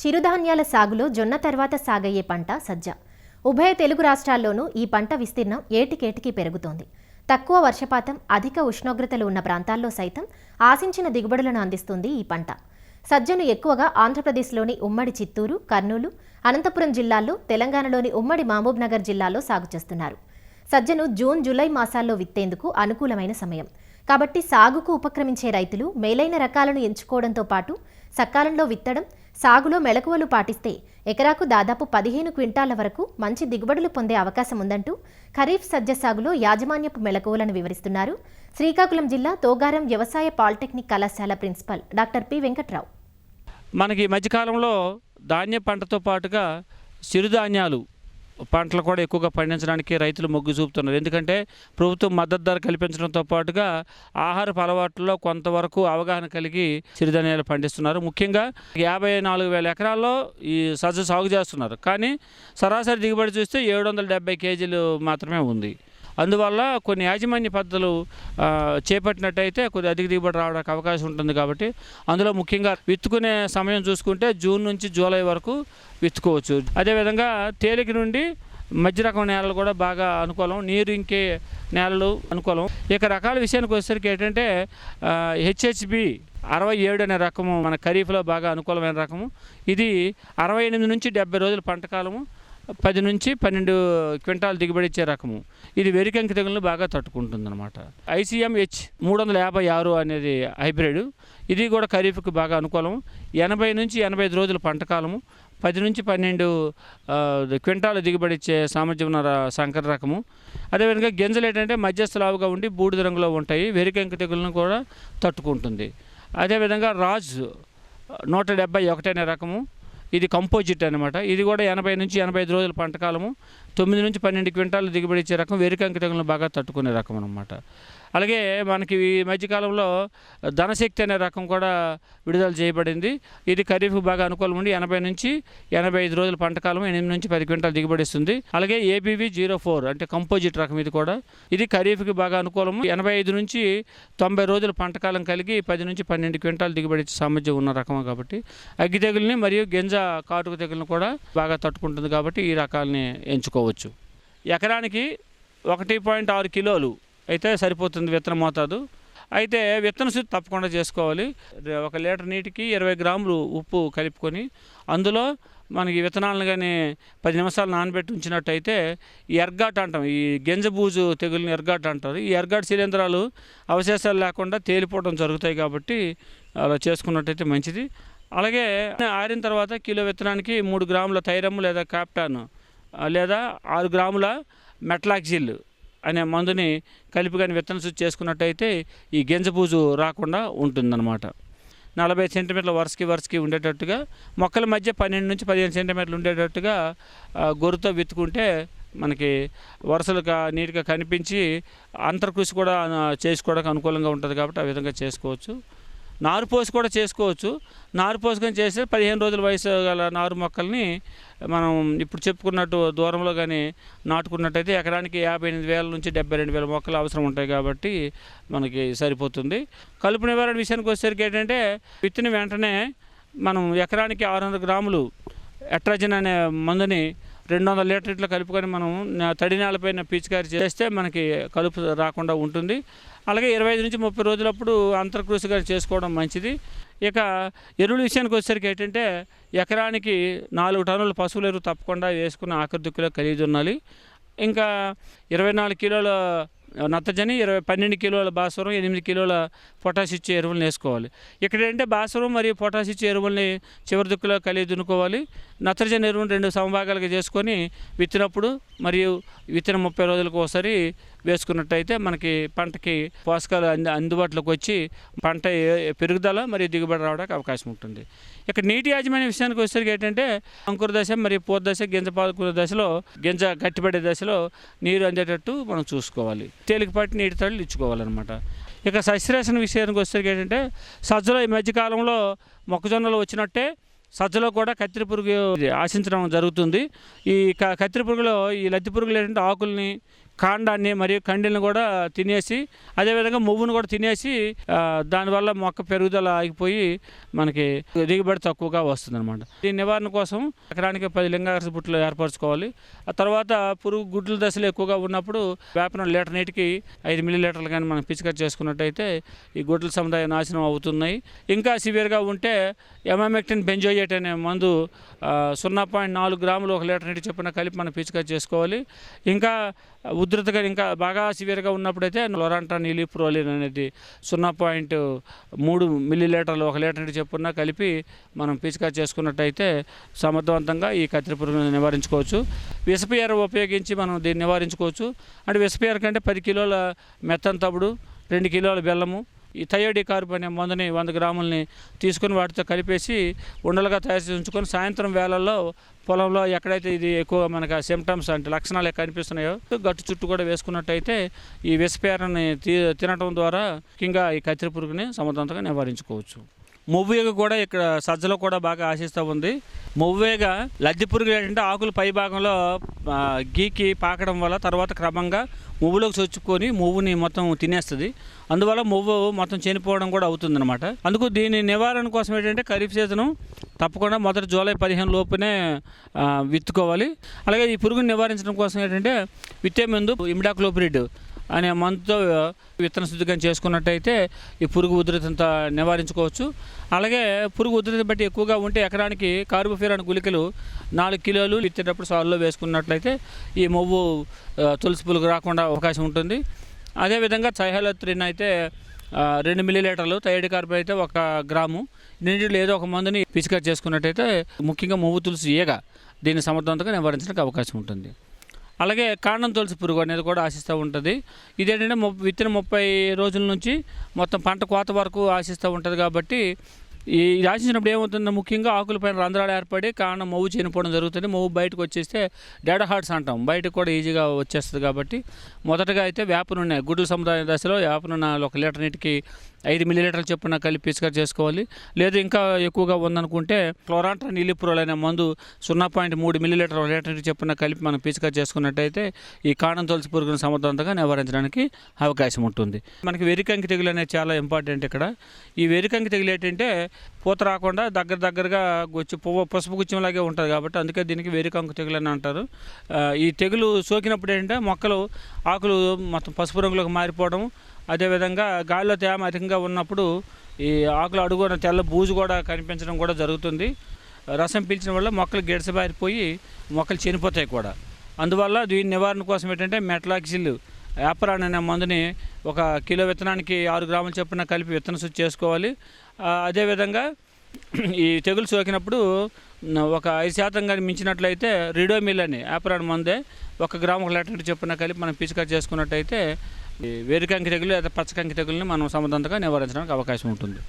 చిరుధాన్యాల సాగులో జొన్న తర్వాత సాగయ్యే పంట సజ్జ. ఉభయ తెలుగు రాష్ట్రాల్లోనూ ఈ పంట విస్తీర్ణం ఏటికేటికి పెరుగుతోంది. తక్కువ వర్షపాతం, అధిక ఉష్ణోగ్రతలు ఉన్న ప్రాంతాల్లో సైతం ఆశించిన దిగుబడులను అందిస్తుంది ఈ పంట. సజ్జను ఎక్కువగా ఆంధ్రప్రదేశ్లోని ఉమ్మడి చిత్తూరు, కర్నూలు, అనంతపురం జిల్లాల్లో, తెలంగాణలోని ఉమ్మడి మహబూబ్ నగర్ జిల్లాలో సాగు చేస్తున్నారు. సజ్జను జూన్, జూలై మాసాల్లో విత్తేందుకు అనుకూలమైన సమయం. కాబట్టి సాగుకు ఉపక్రమించే రైతులు మేలైన రకాలను ఎంచుకోవడంతో పాటు సకాలంలో విత్తడం, సాగులో మెళకువలు పాటిస్తే ఎకరాకు దాదాపు 15 క్వింటాళ్ల వరకు మంచి దిగుబడులు పొందే అవకాశం ఉందంటూ ఖరీఫ్ సజ్జ సాగులో యాజమాన్యపు మెళకువలను వివరిస్తున్నారు శ్రీకాకుళం జిల్లా తోగారం వ్యవసాయ పాలిటెక్నిక్ కళాశాల ప్రిన్సిపల్ డాక్టర్ పి వెంకట్రావు. మనకి ఈ మధ్యకాలంలో ధాన్య పంటతో పాటుగా చిరుధాన్యాలు పంటలు కూడా ఎక్కువగా పండించడానికి రైతులు మొగ్గు చూపుతున్నారు. ఎందుకంటే ప్రభుత్వం మద్దతు ధర కల్పించడంతో పాటుగా ఆహారపు అలవాట్లలో కొంతవరకు అవగాహన కలిగి చిరుధాన్యాలు పండిస్తున్నారు. ముఖ్యంగా 54,000 ఎకరాల్లో ఈ సజ్జ సాగు చేస్తున్నారు. కానీ సరాసరి దిగుబడి చూస్తే 770 కేజీలు మాత్రమే ఉంది. అందువల్ల కొన్ని యాజమాన్య పద్ధతులు చేపట్టినట్టయితే కొద్ది అధిక దిగుబడి రావడానికి అవకాశం ఉంటుంది. కాబట్టి అందులో ముఖ్యంగా విత్తుకునే సమయం చూసుకుంటే జూన్ నుంచి జూలై వరకు విత్తుకోవచ్చు. అదేవిధంగా తేలిక నుండి మధ్య రకం నేలలు కూడా బాగా అనుకూలం, నీరు ఇంకే నేలలు అనుకూలం. ఇక రకాల విషయానికి వచ్చేసరికి ఏంటంటే HHB 67 అనే రకము మన ఖరీఫ్లో బాగా అనుకూలమైన రకము. ఇది 68 నుంచి 70 రోజుల పంట కాలము, 10 నుంచి 12 క్వింటాలు దిగుబడి ఇచ్చే రకము. ఇది వెరికంకి తెగులను బాగా తట్టుకుంటుంది అనమాట. ICMH 356 అనేది హైబ్రిడ్. ఇది కూడా ఖరీఫ్కి బాగా అనుకూలం. 80 నుంచి 85 రోజుల పంట కాలము, 10 నుంచి 12 క్వింటాలు దిగుబడి ఇచ్చే సామర్థ్యం ఉన్న సంకర రకము. అదేవిధంగా గింజలు ఏంటంటే మధ్యస్థ లావుగా ఉండి బూడిద రంగులో ఉంటాయి, వెరికంకి తెగులను కూడా తట్టుకుంటుంది. అదేవిధంగా రాజ్ 171 అనే రకము. ఇది కంపోజిట్ అనమాట. ఇది కూడా 80 నుంచి 85 రోజుల పంటకాలము, 9 నుంచి 12 క్వింటాలు దిగుబడి ఇచ్చే రకం, వెరికంకి తెగులను బాగా తట్టుకునే రకం అనమాట. అలాగే మనకి ఈ మధ్యకాలంలో ధనశక్తి అనే రకం కూడా విడుదల చేయబడింది. ఇది ఖరీఫ్కి బాగా అనుకూలం ఉండి 80 నుంచి 85 రోజుల పంటకాలం, 8 నుంచి 10 క్వింటాలు దిగుబడి ఇస్తుంది. అలాగే ABV 04 అంటే కంపోజిట్ రకం. ఇది కూడా ఇది ఖరీఫ్కి బాగా అనుకూలము, 85 నుంచి 90 రోజుల పంటకాలం కలిగి 10 నుంచి 12 క్వింటాలు దిగుబడి ఇచ్చే సామర్థ్యం ఉన్న రకం. కాబట్టి అగ్గి తెగుల్ని మరియు గింజ కాటుక తెగులను కూడా బాగా తట్టుకుంటుంది. కాబట్టి ఈ రకాలని ఎంచుకోవచ్చు. ఎకరానికి 1.6 కిలోలు అయితే సరిపోతుంది విత్తన మోతాదు. అయితే విత్తన శుద్ధి తప్పకుండా చేసుకోవాలి. 1 లీటర్ నీటికి 20 గ్రాములు ఉప్పు కలుపుకొని అందులో మనకి విత్తనాలను కానీ 10 నిమిషాలు నానబెట్టి ఉంచినట్టయితే ఈ ఎర్గాట్ అంటాం, ఈ గింజబూజు తెగుల్ని ఎర్గాట్ అంటారు. ఈ ఎర్గాట్ శిలీంధ్రాలు అవశేషాలు లేకుండా తేలిపోవడం జరుగుతాయి. కాబట్టి అలా చేసుకున్నట్టయితే మంచిది. అలాగే ఆరిన తర్వాత కిలో విత్తనానికి 3 గ్రాముల థైరమ్ లేదా క్యాప్టాన్ లేదా 6 గ్రాముల మెట్లాక్సిల్ అనే మందుని కలిపి కానీ విత్తన శుద్ధి చేసుకున్నట్టయితే ఈ గింజబూజు రాకుండా ఉంటుందన్నమాట. 40 సెంటీమీటర్ల వరుసకి ఉండేటట్టుగా, మొక్కల మధ్య 12 నుంచి 15 సెంటీమీటర్లు ఉండేటట్టుగా గొర్రుతో విత్తుకుంటే మనకి వరుసలుగా నీట్గా కనిపించి అంతర్కృషి కూడా చేసుకోవడానికి అనుకూలంగా ఉంటుంది. కాబట్టి ఆ విధంగా చేసుకోవచ్చు. నారు పోసి కూడా చేసుకోవచ్చు. నారు పోసుకొని చేస్తే 15 రోజుల వయసు గల నారు మొక్కల్ని మనం ఇప్పుడు చెప్పుకున్నట్టు దూరంలో కానీ నాటుకున్నట్టయితే ఎకరానికి 58,000 నుంచి 72,000 మొక్కలు అవసరం ఉంటాయి. కాబట్టి మనకి సరిపోతుంది. కలుపు నివారణ విషయానికి వచ్చేసరికి ఏంటంటే విత్తిన వెంటనే మనం ఎకరానికి 600 గ్రాములు ఎట్రాజిన్ అనే మందుని 200 లీటర్లు కలుపుకొని మనం తడి నేలపైన పిచికారీ చేస్తే మనకి కలుపు రాకుండా ఉంటుంది. అలాగే 25 నుంచి 30 రోజులప్పుడు అంతర్కృషిగా చేసుకోవడం మంచిది. ఇక ఎరువుల విషయానికి వచ్చేసరికి ఏంటంటే ఎకరానికి 4 టన్నుల పశువుల ఎరువు తప్పకుండా వేసుకుని ఆఖరి దుక్కులో కలిగి ఉండాలి. ఇంకా 24 కిలోల నత్రజని, 12 కిలోల భాస్వరం, 8 కిలోల పొటాష్ ఇచ్చే ఎరువులను వేసుకోవాలి. ఇక్కడ ఏంటంటే భాస్వరం మరియు పొటాష్ ఇచ్చే ఎరువుల్ని చివరి దుక్కులో కలిగి దున్నుకోవాలి. నత్రజని ఎరువును 2 సమభాగాలుగా చేసుకొని విత్తినప్పుడు మరియు విత్తిన 30 రోజులకు ఒకసారి వేసుకున్నట్టయితే మనకి పంటకి పోషకాలు అందుబాటులోకి వచ్చి పంట పెరుగుదల మరియు దిగుబడి రావడానికి అవకాశం ఉంటుంది. ఇక నీటి యాజమాన్య విషయానికి వచ్చేసరికి ఏంటంటే అంకుర దశ మరియు పూత దశ, గింజ పాకునే దశలో, గింజ గట్టిపడే దశలో నీరు అందేటట్టు మనం చూసుకోవాలి. తేలికపాటి నీటి తడులు ఇచ్చుకోవాలన్నమాట. ఇక సస్యరక్షణ విషయానికి వచ్చేసరికి ఏంటంటే సజ్జలో ఈ మధ్యకాలంలో మొక్కజొన్నలు వచ్చినట్టే సజ్జలో కూడా కత్తిరి పురుగు ఆశించడం జరుగుతుంది. ఈ కత్తిరి పురుగులో ఈ లద్ది పురుగులు ఏంటంటే ఆకుల్ని, కాండాన్ని మరియు కండిని కూడా తినేసి అదేవిధంగా మొవ్వును కూడా తినేసి దానివల్ల మొక్క పెరుగుదల ఆగిపోయి మనకి దిగుబడి తక్కువగా వస్తుంది అనమాట. దీని నివారణ కోసం ఎకరానికి 10 లింగాకర్షక బుట్టలు ఏర్పరచుకోవాలి. ఆ తర్వాత పురుగు గుడ్ల దశలో ఎక్కువగా ఉన్నప్పుడు వేపన లీటర్ నీటికి 5 మిల్లీలీటర్లు కానీ మనం పిచికారి చేసుకున్నట్టయితే ఈ గుడ్ల సముదాయం నాశనం అవుతున్నాయి. ఇంకా సివియర్గా ఉంటే ఎమామెక్టిన్ బెంజోయేట్ అనే మందు 0.4 గ్రాములు 1 లీటర్ నీటి చొప్పున కలిపి మనం పిచికారి చేసుకోవాలి. ఇంకా ఉధృతగా ఇంకా బాగా సివియర్గా ఉన్నప్పుడైతే లోరాంటాన్ ఇలిప్రోలిన్ అనేది 0.3 మిల్లీలీటర్లు 1 లీటర్ నీటి చొప్పున కలిపి మనం పిచికారి చేసుకున్నట్టయితే సమర్థవంతంగా ఈ కత్తెర పురుగును నివారించుకోవచ్చు. విషపేర ఉపయోగించి మనం దీన్ని నివారించుకోవచ్చు. అంటే విషపేర కంటే 10 కిలోల మెత్తని తవుడు, 2 కిలోల బెల్లము, ఈ థయోడికార్బ్ అనే మందుని 100 గ్రాములని తీసుకుని వాటితో కలిపేసి ఉండలుగా తయారు చేసి ఉంచుకొని సాయంత్రం వేళల్లో పొలంలో ఎక్కడైతే ఇది ఎక్కువ మనకు సిమ్టమ్స్ అంటే లక్షణాలు కనిపిస్తున్నాయో గట్టు చుట్టూ కూడా వేసుకున్నట్టయితే ఈ విషపేరని తినటం ద్వారా ముఖ్యంగా ఈ కత్తెర పురుగుని సమర్థవంతంగా నివారించుకోవచ్చు. మొవ్వేగ కూడా ఇక్కడ సజ్జలో కూడా బాగా ఆశిస్తూ ఉంది. మొవ్వేగ లద్దె పురుగు ఏంటంటే ఆకులు పై భాగంలో గీకి పాకడం వల్ల తర్వాత క్రమంగా మొవ్వులోకి చొచ్చుకొని మొవ్వుని మొత్తం తినేస్తుంది. అందువల్ల మొవ్వు మొత్తం చనిపోవడం కూడా అవుతుందన్నమాట. అందుకు దీని నివారణ కోసం ఏంటంటే ఖరీఫ్ సీజను తప్పకుండా మొదటి జూలై 15 లోపునే విత్తుకోవాలి. అలాగే ఈ పురుగుని నివారించడం కోసం ఏంటంటే విత్తే ముందు ఇమిడాక్లోపిరిడ్ అనే మందుతో విత్తన శుద్ధిగా చేసుకున్నట్టయితే ఈ పురుగు ఉధృతంతో నివారించుకోవచ్చు. అలాగే పురుగు ఉధృతి బట్టి ఎక్కువగా ఉంటే ఎకరానికి కార్బోఫిరాన్ గుళికలు 4 కిలోలు విత్తేటప్పుడు సాల్లో వేసుకున్నట్లయితే ఈ మొవ్వు తులసి పురుగు రాకుండా అవకాశం ఉంటుంది. అదేవిధంగా సైహలోత్రిన్ అయితే 2 మిల్లీలీటర్లు, థయోడికార్బ్ అయితే 1 గ్రాము, రెండింటిలో ఏదో ఒక మందుని పిచికారి చేసుకున్నట్టయితే ముఖ్యంగా మొవ్వు తులసి ఈగ దీన్ని సమర్థవంతంగా నివారించడానికి అవకాశం ఉంటుంది. అలాగే కాండం తులసి పురుగు అనేది కూడా ఆశిస్తూ ఉంటుంది. ఇదేంటంటే విత్తిన 30 రోజుల నుంచి మొత్తం పంట కోత వరకు ఆశిస్తూ ఉంటుంది. కాబట్టి ఇది ఆశించినప్పుడు ఏమవుతుందో ముఖ్యంగా ఆకులపైన రంధ్రాలు ఏర్పడి కాండం మొవ్వు చనిపోవడం జరుగుతుంది. మొవ్వు బయటకు వచ్చేస్తే డెడ్ హార్ట్స్ అంటాం, బయటకు కూడా ఈజీగా వచ్చేస్తుంది. కాబట్టి మొదటగా అయితే వేప నూనె గుడ్ల సముదాయ దశలో వేప నూనె 1 లీటర్ నీటికి 5 మిల్లీలీటర్లు చొప్పున కలిపి పిచికారి చేసుకోవాలి. లేదు ఇంకా ఎక్కువగా ఉందనుకుంటే క్లోరాంట్రాన్ ఇలిప్రోల్ అనే మందు 0.3 మిల్లీలీటర్ 1 లీటర్ నీటి చొప్పున కలిపి మనం పిచికారి చేసుకున్నట్టయితే ఈ కాండం తులసి పురుగును సమర్థవంతంగా నివారించడానికి అవకాశం ఉంటుంది. మనకి వెరికంకి తెగులు అనేది చాలా ఇంపార్టెంట్. ఇక్కడ ఈ వెరికంకి తెగులు ఏంటంటే పూత రాకుండా దగ్గరగా పసుపు గుచ్చంలాగే ఉంటుంది. కాబట్టి అందుకే దీనికి వెరికంకు తెగులు అని అంటారు. ఈ తెగులు సోకినప్పుడు ఏంటంటే మొక్కలు ఆకులు మొత్తం పసుపు రంగులోకి మారిపోవడం, అదేవిధంగా గాలిలో తేమ అధికంగా ఉన్నప్పుడు ఈ ఆకులు అడుగున తెల్ల బూజు కూడా కనిపించడం కూడా జరుగుతుంది. రసం పీల్చిన వల్ల మొక్కలు గిడసబారిపోయి మొక్కలు చనిపోతాయి కూడా. అందువల్ల దీని నివారణ కోసం ఏంటంటే మెట్లాక్సిల్ యాపరాన్ అనే మందుని 1 కిలో విత్తనానికి 6 గ్రాముల చొప్పున కలిపి విత్తన శుద్ధి చేసుకోవాలి. అదేవిధంగా ఈ తెగులు సోకినప్పుడు 5% కానీ మించినట్లయితే రిడోమిల్ అని యాపరాన్ మందే 1 గ్రాము 1 లీటర్ చొప్పున కలిపి మనం పిచికారి చేసుకున్నట్టయితే ఈ వేరుకంకి తెగులు లేదా పచ్చకంకి తెగులని మనం సమర్థవంతంగా నివారించడానికి అవకాశం ఉంటుంది.